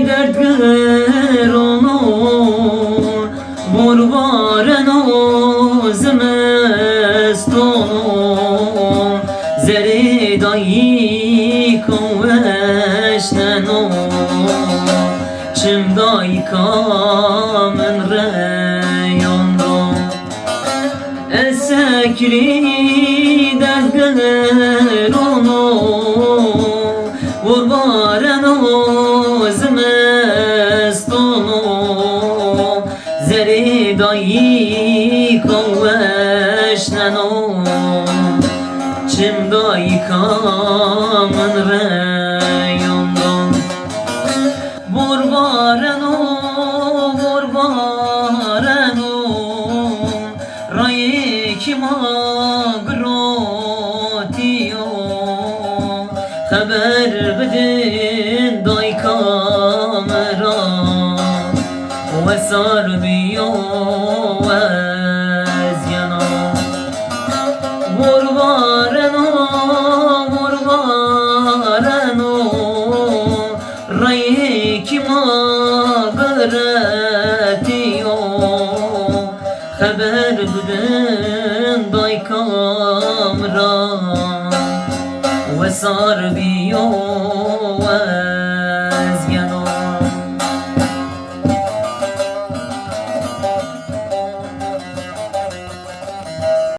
dert geronu Morvareno zmestonu Zeri dayi koveşneno Çim dayi kamen reyonro Esekli dert geronu Morvareno zmestonu Zeri dayi koveşneno Çim dayi kamen reyondan Morvareno Rayi kima grotiyo Haber bedin dayi kamera Ve sarbiyo ezyana Morvareno Rayi kima gretiyo Haber bedin dayi kamera Ve sarbiyo